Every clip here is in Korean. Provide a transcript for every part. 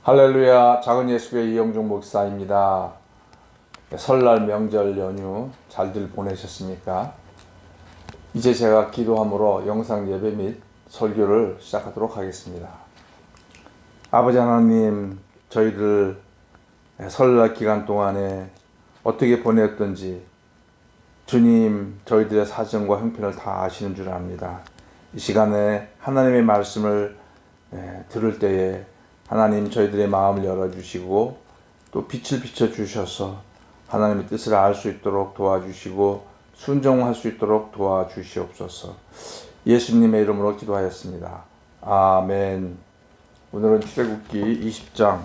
할렐루야. 작은 예수교회 이영종 목사입니다. 설날 명절 연휴 잘들 보내셨습니까? 이제 제가 기도함으로 영상 예배 및 설교를 시작하도록 하겠습니다. 아버지 하나님, 저희들 설날 기간 동안에 어떻게 보냈던지 주님, 저희들의 사정과 형편을 다 아시는 줄 압니다. 이 시간에 하나님의 말씀을 들을 때에 하나님 저희들의 마음을 열어주시고 또 빛을 비춰주셔서 하나님의 뜻을 알 수 있도록 도와주시고 순종할 수 있도록 도와주시옵소서. 예수님의 이름으로 기도하였습니다. 아멘. 오늘은 출애굽기 20장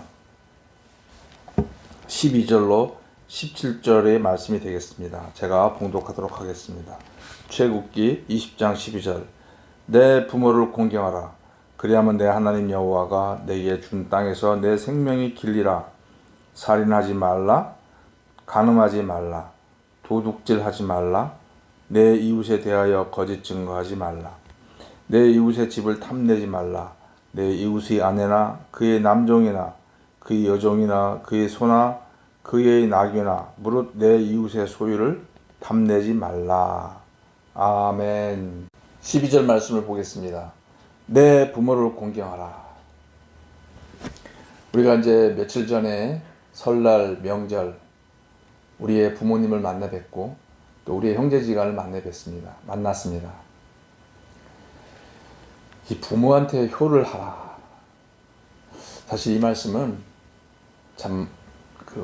12절로 17절의 말씀이 되겠습니다. 제가 봉독하도록 하겠습니다. 출애굽기 20장 12절. 내 부모를 공경하라. 그리하면 내 하나님 여호와가 내게 준 땅에서 내 생명이 길리라. 살인하지 말라. 간음하지 말라. 도둑질하지 말라. 내 이웃에 대하여 거짓 증거하지 말라. 내 이웃의 집을 탐내지 말라. 내 이웃의 아내나 그의 남종이나 그의 여종이나 그의 소나 그의 낙이나 무릇 내 이웃의 소유를 탐내지 말라. 아멘. 12절 말씀을 보겠습니다. 내 부모를 공경하라. 우리가 이제 며칠 전에 설날 명절 우리의 부모님을 만나 뵙고 또 우리의 형제지간을 만났습니다. 이 부모한테 효를 하라. 사실 이 말씀은 참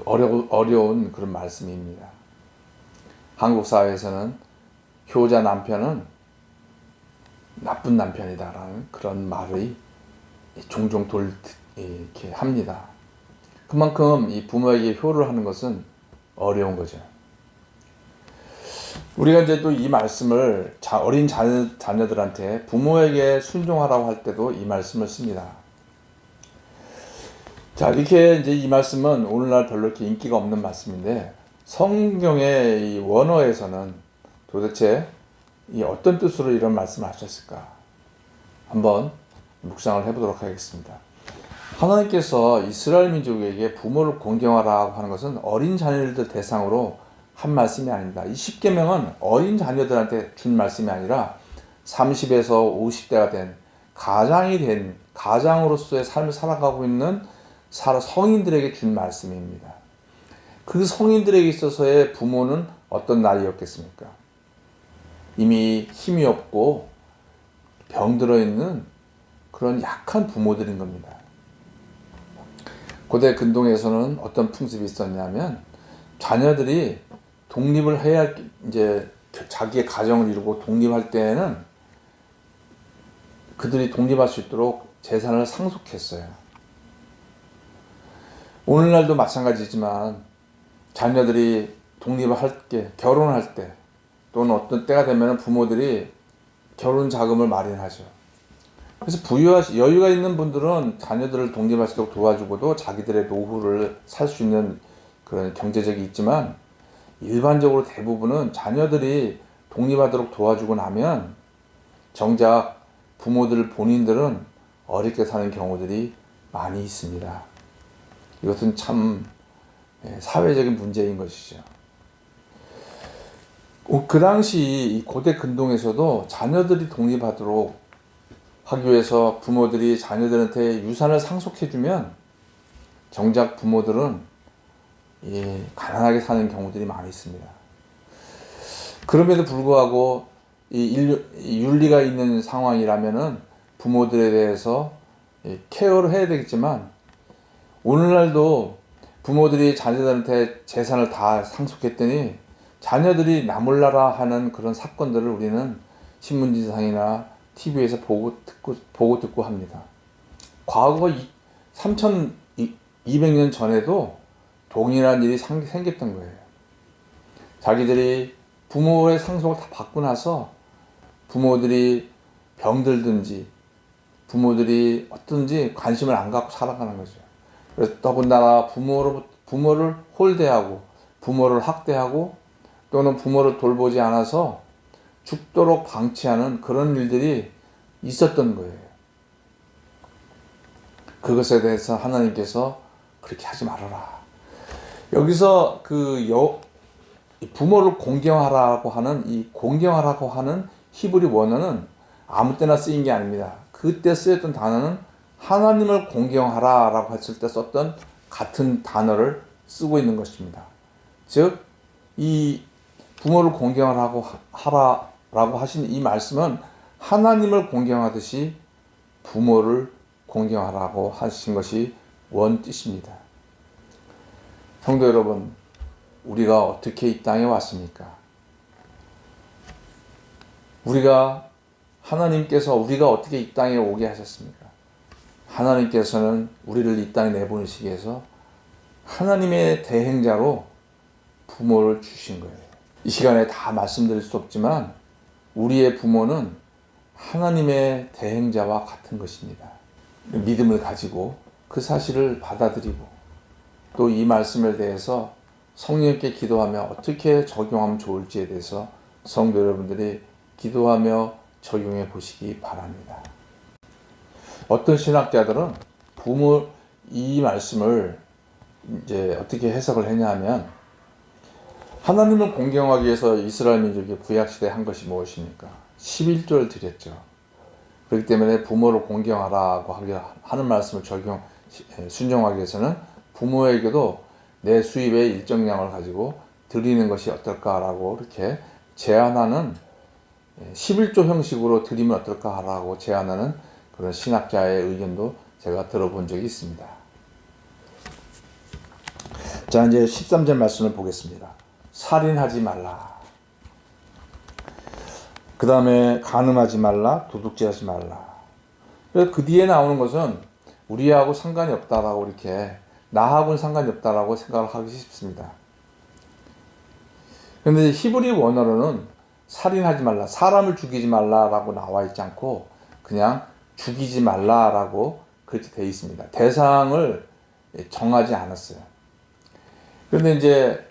어려운 그런 말씀입니다. 한국 사회에서는 효자 남편은 나쁜 남편이다라는 그런 말이 종종 이렇게 합니다. 그만큼 이 부모에게 효를 하는 것은 어려운 거죠. 우리가 이제 또 이 말씀을 어린 자녀들한테 부모에게 순종하라고 할 때도 이 말씀을 씁니다. 자, 이렇게 이제 이 말씀은 오늘날 별로 이렇게 인기가 없는 말씀인데 성경의 이 원어에서는 도대체 이 어떤 뜻으로 이런 말씀을 하셨을까? 한번 묵상을 해보도록 하겠습니다. 하나님께서 이스라엘 민족에게 부모를 공경하라고 하는 것은 어린 자녀들 대상으로 한 말씀이 아닙니다. 이 십계명은 어린 자녀들한테 준 말씀이 아니라 30에서 50대가 된 가장으로서의 삶을 살아가고 있는 성인들에게 준 말씀입니다. 그 성인들에게 있어서의 부모는 어떤 나이였겠습니까? 이미 힘이 없고 병들어 있는 그런 약한 부모들인 겁니다. 고대 근동에서는 어떤 풍습이 있었냐면 자녀들이 독립을 해야 이제 자기의 가정을 이루고 독립할 때에는 그들이 독립할 수 있도록 재산을 상속했어요. 오늘날도 마찬가지지만 자녀들이 독립을 할 때, 결혼할 때 또는 어떤 때가 되면 부모들이 결혼 자금을 마련하죠. 그래서 여유가 있는 분들은 자녀들을 독립하시도록 도와주고도 자기들의 노후를 살 수 있는 그런 경제적이 있지만 일반적으로 대부분은 자녀들이 독립하도록 도와주고 나면 정작 부모들 본인들은 어렵게 사는 경우들이 많이 있습니다. 이것은 참 사회적인 문제인 것이죠. 그 당시 고대 근동에서도 자녀들이 독립하도록 하기 위해서 부모들이 자녀들한테 유산을 상속해주면 정작 부모들은 가난하게 사는 경우들이 많이 있습니다. 그럼에도 불구하고 윤리가 있는 상황이라면은 부모들에 대해서 케어를 해야 되겠지만 오늘날도 부모들이 자녀들한테 재산을 다 상속했더니 자녀들이 나몰라라 하는 그런 사건들을 우리는 신문지상이나 TV에서 보고 듣고 합니다. 과거 3200년 전에도 동일한 일이 생겼던 거예요. 자기들이 부모의 상속을 다 받고 나서 부모들이 병들든지 부모들이 어떤지 관심을 안 갖고 살아가는 거죠. 그래서 더군다나 부모를 홀대하고 부모를 학대하고 또는 부모를 돌보지 않아서 죽도록 방치하는 그런 일들이 있었던 거예요. 그것에 대해서 하나님께서 그렇게 하지 말아라. 여기서 부모를 공경하라고 하는 이 공경하라고 하는 히브리 원어는 아무 때나 쓰인 게 아닙니다. 그때 쓰였던 단어는 하나님을 공경하라라고 했을 때 썼던 같은 단어를 쓰고 있는 것입니다. 즉, 이 부모를 공경하라고 하라라고 하신 이 말씀은 하나님을 공경하듯이 부모를 공경하라고 하신 것이 원 뜻입니다. 성도 여러분, 우리가 어떻게 이 땅에 왔습니까? 하나님께서 우리가 어떻게 이 땅에 오게 하셨습니까? 하나님께서는 우리를 이 땅에 내보내시기 위해서 하나님의 대행자로 부모를 주신 거예요. 이 시간에 다 말씀드릴 수 없지만 우리의 부모는 하나님의 대행자와 같은 것입니다. 믿음을 가지고 그 사실을 받아들이고 또 이 말씀에 대해서 성령께 기도하며 어떻게 적용하면 좋을지에 대해서 성도 여러분들이 기도하며 적용해 보시기 바랍니다. 어떤 신학자들은 이 말씀을 이제 어떻게 해석을 했냐면, 하나님을 공경하기 위해서 이스라엘 민족이 구약시대에 한 것이 무엇입니까? 11조를 드렸죠. 그렇기 때문에 부모를 공경하라고 하는 말씀을 순종하기 위해서는 부모에게도 내 수입의 일정량을 가지고 드리는 것이 어떨까라고 이렇게 제안하는 11조 형식으로 드리면 어떨까라고 제안하는 그런 신학자의 의견도 제가 들어본 적이 있습니다. 자, 이제 13절 말씀을 보겠습니다. 살인하지 말라. 그 다음에 간음하지 말라, 도둑질하지 말라. 그 뒤에 나오는 것은 우리하고 상관이 없다라고 이렇게 나하고는 상관이 없다라고 생각을 하기 쉽습니다. 그런데 히브리 원어로는 살인하지 말라, 사람을 죽이지 말라라고 나와 있지 않고 그냥 죽이지 말라라고 그렇게 되어 있습니다. 대상을 정하지 않았어요. 그런데 이제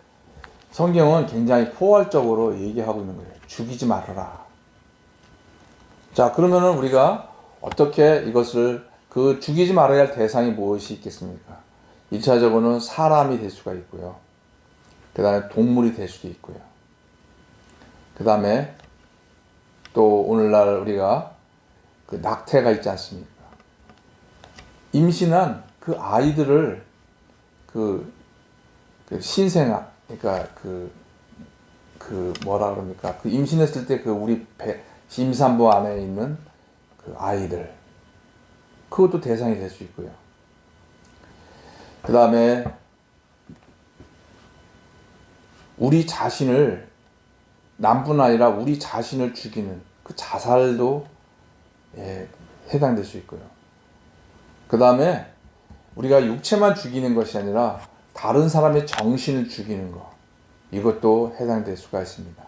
성경은 굉장히 포괄적으로 얘기하고 있는 거예요. 죽이지 말아라. 자, 그러면은 우리가 어떻게 이것을 죽이지 말아야 할 대상이 무엇이 있겠습니까? 1차적으로는 사람이 될 수가 있고요. 그 다음에 동물이 될 수도 있고요. 그 다음에 또 오늘날 우리가 낙태가 있지 않습니까? 임신한 그 아이들을 신생아, 그러니까 뭐라 그럽니까? 임신했을 때 우리 임산부 안에 있는 그 아이들, 그것도 대상이 될 수 있고요. 그 다음에 우리 자신을, 남뿐 아니라 우리 자신을 죽이는 그 자살도 해당될 수 있고요. 그 다음에 우리가 육체만 죽이는 것이 아니라 다른 사람의 정신을 죽이는 것, 이것도 해당될 수가 있습니다.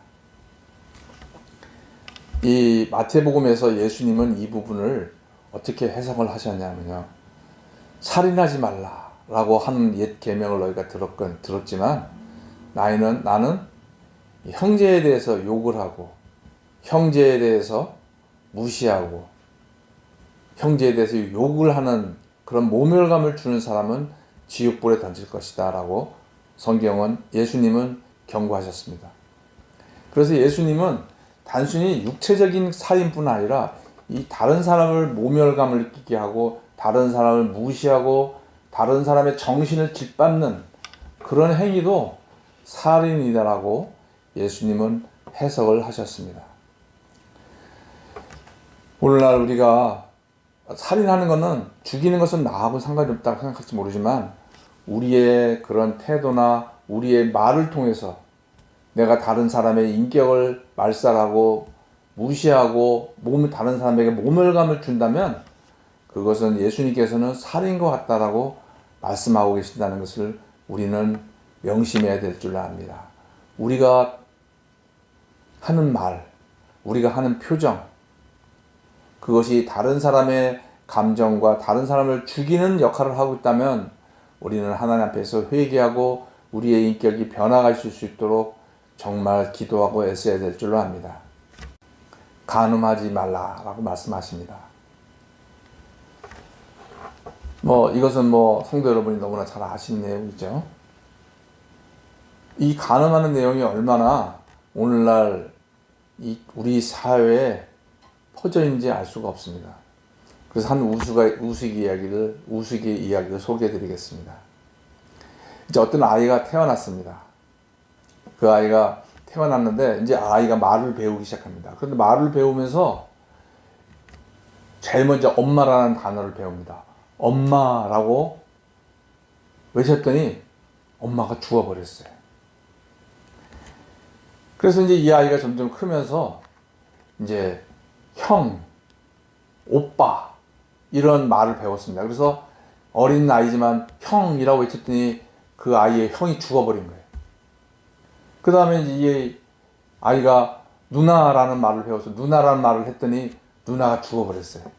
이 마태복음에서 예수님은 이 부분을 어떻게 해석을 하셨냐면요, 살인하지 말라라고 하는 옛 계명을 너희가 들었지만 나는 형제에 대해서 욕을 하고 형제에 대해서 무시하고 형제에 대해서 욕을 하는 그런 모멸감을 주는 사람은 지옥불에 던질 것이다 라고 예수님은 경고하셨습니다. 그래서 예수님은 단순히 육체적인 살인뿐 아니라 이 다른 사람을 모멸감을 느끼게 하고 다른 사람을 무시하고 다른 사람의 정신을 짓밟는 그런 행위도 살인이다라고 예수님은 해석을 하셨습니다. 오늘날 우리가 살인하는 것은, 죽이는 것은 나하고 상관이 없다고 생각할지 모르지만 우리의 그런 태도나 우리의 말을 통해서 내가 다른 사람의 인격을 말살하고 무시하고 다른 사람에게 모멸감을 준다면 그것은 예수님께서는 살인과 같다라고 말씀하고 계신다는 것을 우리는 명심해야 될 줄 압니다. 우리가 하는 말, 우리가 하는 표정, 그것이 다른 사람의 감정과 다른 사람을 죽이는 역할을 하고 있다면 우리는 하나님 앞에서 회개하고 우리의 인격이 변화가 있을 수 있도록 정말 기도하고 애써야 될 줄로 압니다. 간음하지 말라라고 말씀하십니다. 이것은 성도 여러분이 너무나 잘 아시는 내용이죠. 이 간음하는 내용이 얼마나 오늘날 우리 사회에 퍼져 있는지 알 수가 없습니다. 그래서 한 우스갯 이야기를 소개해 드리겠습니다. 이제 어떤 아이가 태어났습니다. 그 아이가 태어났는데 이제 아이가 말을 배우기 시작합니다. 그런데 말을 배우면서 제일 먼저 엄마라는 단어를 배웁니다. 엄마라고 외쳤더니 엄마가 죽어버렸어요. 그래서 이제 이 아이가 점점 크면서 이제 형, 오빠 이런 말을 배웠습니다. 그래서 어린 아이지만 형이라고 외쳤더니 그 아이의 형이 죽어버린 거예요. 그 다음에 이제 이 아이가 누나라는 말을 배워서 누나라는 말을 했더니 누나가 죽어버렸어요.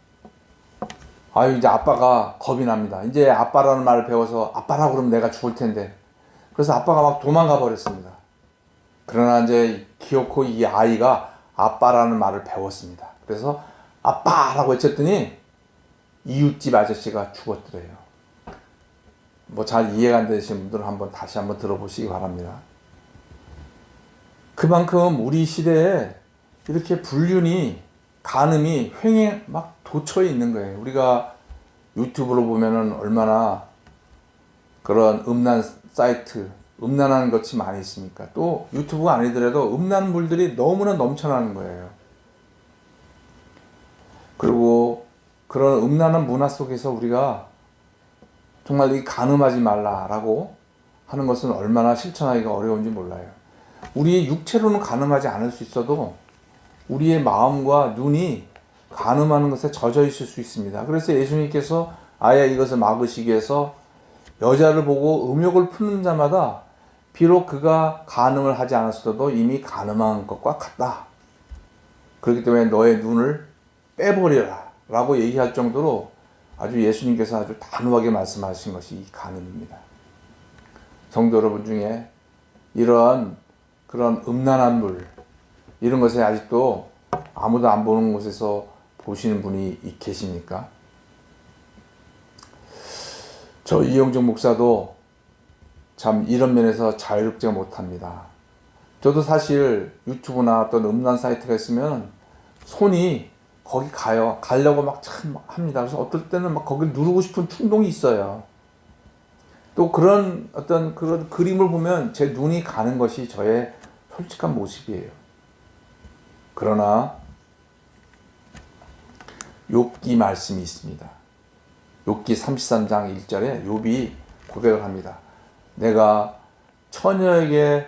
이제 아빠가 겁이 납니다. 이제 아빠라는 말을 배워서 아빠라고 그러면 내가 죽을 텐데. 그래서 아빠가 막 도망가 버렸습니다. 그러나 이제 기어코 이 아이가 아빠라는 말을 배웠습니다. 그래서 아빠라고 외쳤더니 이웃집 아저씨가 죽었더래요. 잘 이해가 안 되시는 분들은 다시 한번 들어보시기 바랍니다. 그만큼 우리 시대에 이렇게 불륜이, 간음이 횡행 막 도처에 있는 거예요. 우리가 유튜브로 보면은 얼마나 그런 음란 사이트, 음란한 것이 많이 있습니까? 또 유튜브가 아니더라도 음란물들이 너무나 넘쳐나는 거예요. 그리고 그런 음란한 문화 속에서 우리가 정말 이 간음하지 말라라고 하는 것은 얼마나 실천하기가 어려운지 몰라요. 우리의 육체로는 간음하지 않을 수 있어도 우리의 마음과 눈이 간음하는 것에 젖어 있을 수 있습니다. 그래서 예수님께서 아예 이것을 막으시기 위해서 여자를 보고 음욕을 품는 자마다 비록 그가 간음을 하지 않았어도 이미 간음한 것과 같다. 그렇기 때문에 너의 눈을 빼버려라 라고 얘기할 정도로 아주 예수님께서 아주 단호하게 말씀하신 것이 이 간음입니다. 성도 여러분 중에 이런 그런 음란한 물 이런 것에 아직도 아무도 안 보는 곳에서 보시는 분이 계십니까? 저 이영종 목사도 참 이런 면에서 자유롭지가 못합니다. 저도 사실 유튜브나 어떤 음란 사이트가 있으면 손이 거기 가려고 막 참 합니다. 그래서 어떨 때는 막 거기를 누르고 싶은 충동이 있어요. 또 그런 어떤 그런 그림을 보면 제 눈이 가는 것이 저의 솔직한 모습이에요. 그러나 욥기 말씀이 있습니다. 욥기 33장 1절에 욥이 고백을 합니다. 내가 처녀에게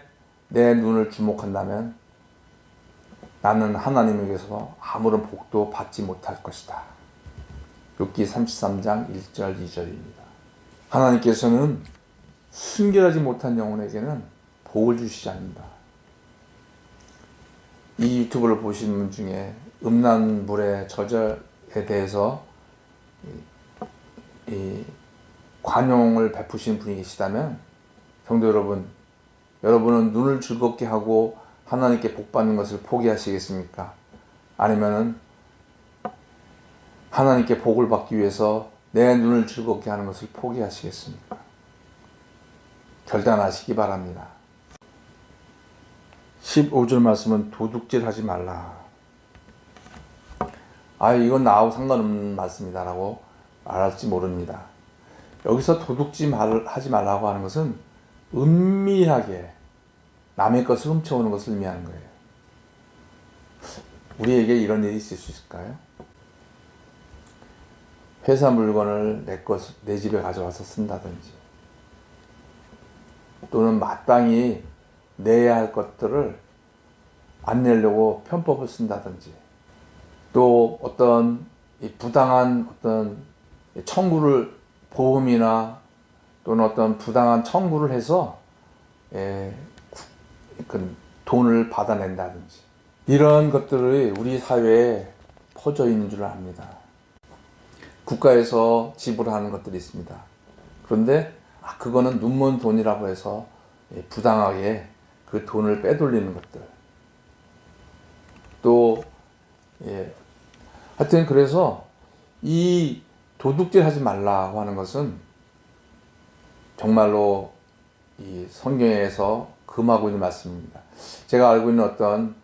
내 눈을 주목한다면 나는 하나님에게서 아무런 복도 받지 못할 것이다. 욥기 33장 1절 2절입니다. 하나님께서는 순결하지 못한 영혼에게는 복을 주시지 않는다. 이 유튜브를 보시는 분 중에 음란물의 저절에 대해서 이 관용을 베푸시는 분이 계시다면 성도 여러분, 여러분은 눈을 즐겁게 하고 하나님께 복받는 것을 포기하시겠습니까? 아니면은 하나님께 복을 받기 위해서 내 눈을 즐겁게 하는 것을 포기하시겠습니까? 결단하시기 바랍니다. 15절 말씀은 도둑질 하지 말라. 이건 나하고 상관없는 말씀이다 라고 말할지 모릅니다. 여기서 도둑질 하지 말라고 하는 것은 은밀하게 남의 것을 훔쳐오는 것을 의미하는 거예요. 우리에게 이런 일이 있을 수 있을까요? 회사 물건을 내 집에 가져와서 쓴다든지, 또는 마땅히 내야 할 것들을 안 내려고 편법을 쓴다든지, 또 어떤 부당한 어떤 청구를, 보험이나 또는 어떤 부당한 청구를 해서 그 돈을 받아낸다든지, 이런 것들이 우리 사회에 퍼져 있는 줄 압니다. 국가에서 지불하는 것들이 있습니다. 그런데 그거는 눈먼 돈이라고 해서 부당하게 그 돈을 빼돌리는 것들. 또 하여튼 그래서 이 도둑질 하지 말라고 하는 것은 정말로 이 성경에서 금하고 있는 말씀입니다. 제가 알고 있는 어떤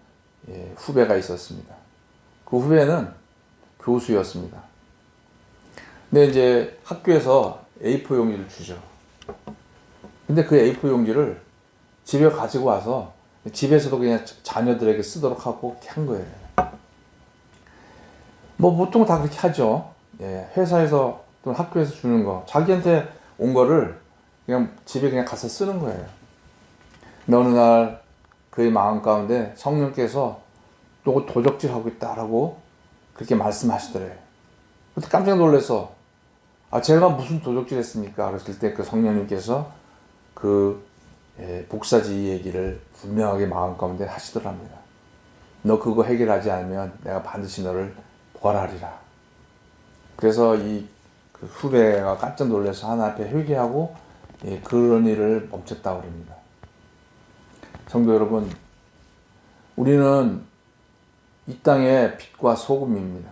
후배가 있었습니다. 그 후배는 교수였습니다. 근데 이제 학교에서 A4 용지를 주죠. 근데 그 A4 용지를 집에 가지고 와서 집에서도 그냥 자녀들에게 쓰도록 하고 이렇게 한 거예요. 뭐 보통 다 그렇게 하죠. 회사에서 또는 학교에서 주는 거, 자기한테 온 거를 그냥 집에 그냥 가서 쓰는 거예요. 근데 어느 날 그의 마음 가운데 성령께서 또 도적질하고 있다라고 그렇게 말씀하시더래요. 그때 깜짝 놀라서 제가 무슨 도적질 했습니까? 그랬을 때 그 성령님께서 그 복사지 얘기를 분명하게 마음 가운데 하시더랍니다. 너 그거 해결하지 않으면 내가 반드시 너를 벌하리라. 그래서 그 후배가 깜짝 놀라서 하나님 앞에 회개하고 그런 일을 멈췄다고 합니다. 성도 여러분, 우리는 이 땅의 빛과 소금입니다.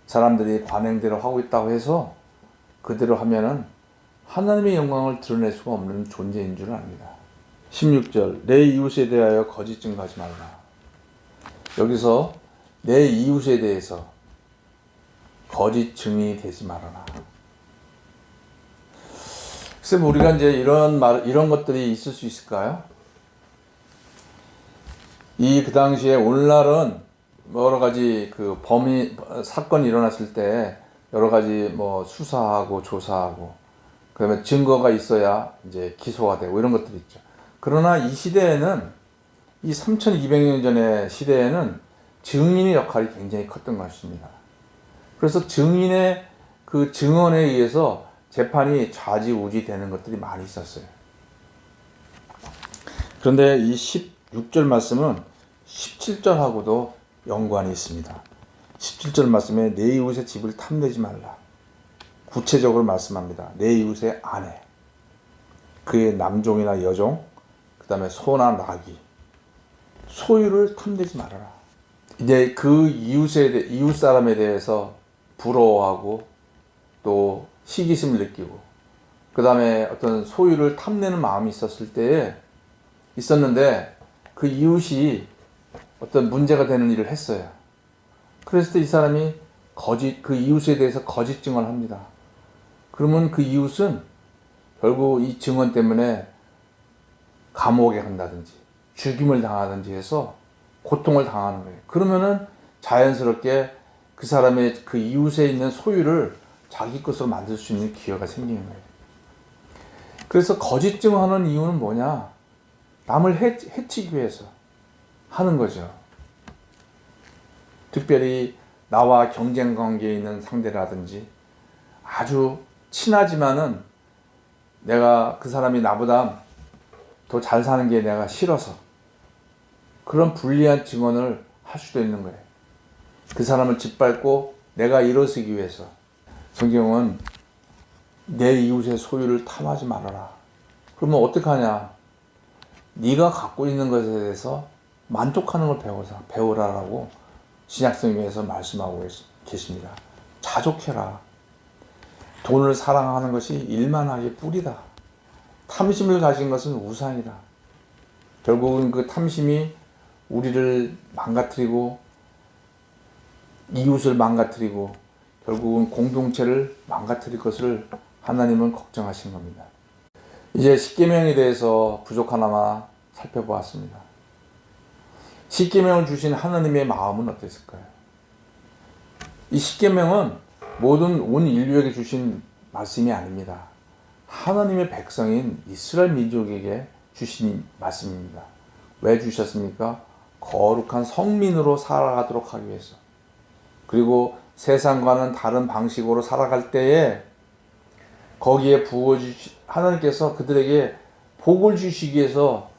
사람들이 관행대로 하고 있다고 해서 그대로 하면은 하나님의 영광을 드러낼 수가 없는 존재인 줄 압니다. 16절, 내 이웃에 대하여 거짓 증거하지 말라. 여기서 내 이웃에 대해서 거짓 증인이 되지 말아라. 글쎄, 우리가 이제 이런 것들이 있을 수 있을까요? 그 당시에 오늘날은 여러 가지 그 사건이 일어났을 때 여러 가지 뭐 수사하고 조사하고 그다음에 증거가 있어야 이제 기소가 되고 이런 것들이 있죠. 그러나 이 시대에는 이 3200년 전의 시대에는 증인의 역할이 굉장히 컸던 것입니다. 그래서 증인의 그 증언에 의해서 재판이 좌지우지 되는 것들이 많이 있었어요. 그런데 이 16절 말씀은 17절하고도 연관이 있습니다. 17절 말씀에 내 이웃의 집을 탐내지 말라. 구체적으로 말씀합니다. 내 이웃의 아내, 그의 남종이나 여종, 그 다음에 소나 나귀, 소유를 탐내지 말아라. 이제 그 이웃 사람에 대해서 부러워하고 또 시기심을 느끼고 그 다음에 어떤 소유를 탐내는 마음이 있었는데 그 이웃이 어떤 문제가 되는 일을 했어요. 그랬을 때 이 사람이 그 이웃에 대해서 거짓 증언을 합니다. 그러면 그 이웃은 결국 이 증언 때문에 감옥에 간다든지 죽임을 당하든지 해서 고통을 당하는 거예요. 그러면은 자연스럽게 그 사람의 그 이웃에 있는 소유를 자기 것으로 만들 수 있는 기회가 생기는 거예요. 그래서 거짓 증언하는 이유는 뭐냐? 남을 해치기 위해서 하는 거죠. 특별히 나와 경쟁 관계에 있는 상대라든지 아주 친하지만은 내가 그 사람이 나보다 더 잘 사는 게 내가 싫어서 그런 불리한 증언을 할 수도 있는 거예요. 그 사람을 짓밟고 내가 일어서기 위해서. 성경은 내 이웃의 소유를 탐하지 말아라. 그러면 어떻게 하냐? 네가 갖고 있는 것에 대해서 만족하는 걸 배우라라고 신약성경에서 말씀하고 계십니다. 자족해라. 돈을 사랑하는 것이 일만하게 뿌리다. 탐심을 가진 것은 우상이다. 결국은 그 탐심이 우리를 망가뜨리고 이웃을 망가뜨리고 결국은 공동체를 망가뜨릴 것을 하나님은 걱정하신 겁니다. 이제 십계명에 대해서 부족하나마 살펴보았습니다. 십계명을 주신 하나님의 마음은 어땠을까요? 이 십계명은 모든 온 인류에게 주신 말씀이 아닙니다. 하나님의 백성인 이스라엘 민족에게 주신 말씀입니다. 왜 주셨습니까? 거룩한 성민으로 살아가도록 하기 위해서. 그리고 세상과는 다른 방식으로 살아갈 때에 거기에 하나님께서 그들에게 복을 주시기 위해서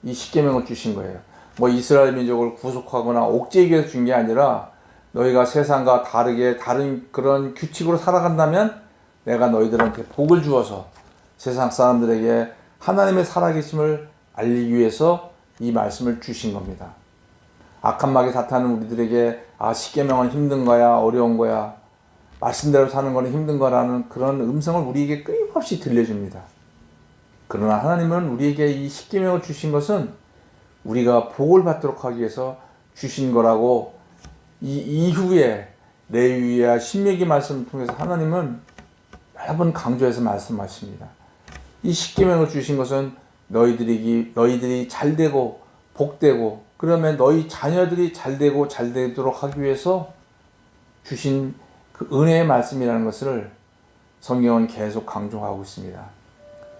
이 십계명을 주신 거예요. 뭐 이스라엘 민족을 구속하거나 옥죄이기 위해서 준 게 아니라 너희가 세상과 다르게 다른 그런 규칙으로 살아간다면 내가 너희들한테 복을 주어서 세상 사람들에게 하나님의 살아계심을 알리기 위해서 이 말씀을 주신 겁니다. 악한 마귀 사탄은 우리들에게 십계명은 힘든 거야, 어려운 거야, 말씀대로 사는 거는 힘든 거라는 그런 음성을 우리에게 끊임없이 들려줍니다. 그러나 하나님은 우리에게 이 십계명을 주신 것은 우리가 복을 받도록 하기 위해서 주신 거라고 이 이후에 레위기와 신명기 말씀을 통해서 하나님은 여러 번 강조해서 말씀하십니다. 이 십계명을 주신 것은 너희들이 잘되고 복되고 그러면 너희 자녀들이 잘되고 잘되도록 하기 위해서 주신 그 은혜의 말씀이라는 것을 성경은 계속 강조하고 있습니다.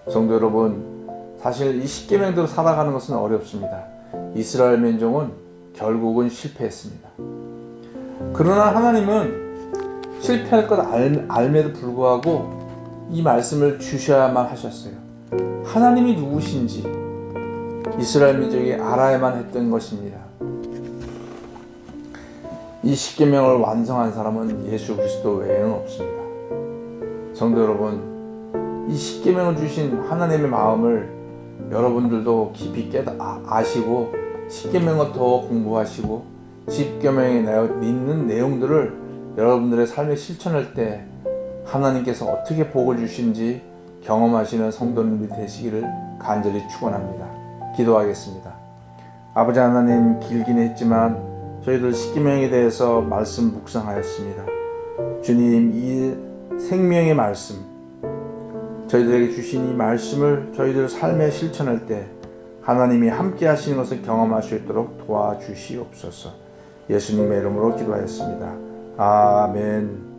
성도 여러분, 사실 이 십계명대로 살아가는 것은 어렵습니다. 이스라엘 민족은 결국은 실패했습니다. 그러나 하나님은 실패할 것 알매도 불구하고 이 말씀을 주셔야만 하셨어요. 하나님이 누구신지 이스라엘 민족이 알아야만 했던 것입니다. 이 십계명을 완성한 사람은 예수 그리스도 외에는 없습니다. 성도 여러분, 이 십계명을 주신 하나님의 마음을 여러분들도 깊이 아시고 십계명을 더 공부하시고 십계명에 있는 내용들을 여러분들의 삶에 실천할 때 하나님께서 어떻게 복을 주신지 경험하시는 성도님들이 되시기를 간절히 축원합니다. 기도하겠습니다. 아버지 하나님, 길긴 했지만 저희들 십계명에 대해서 말씀 묵상하였습니다. 주님, 이 생명의 말씀, 저희들에게 주신 이 말씀을 저희들 삶에 실천할 때 하나님이 함께 하시는 것을 경험할 수 있도록 도와주시옵소서. 예수님의 이름으로 기도하였습니다. 아멘.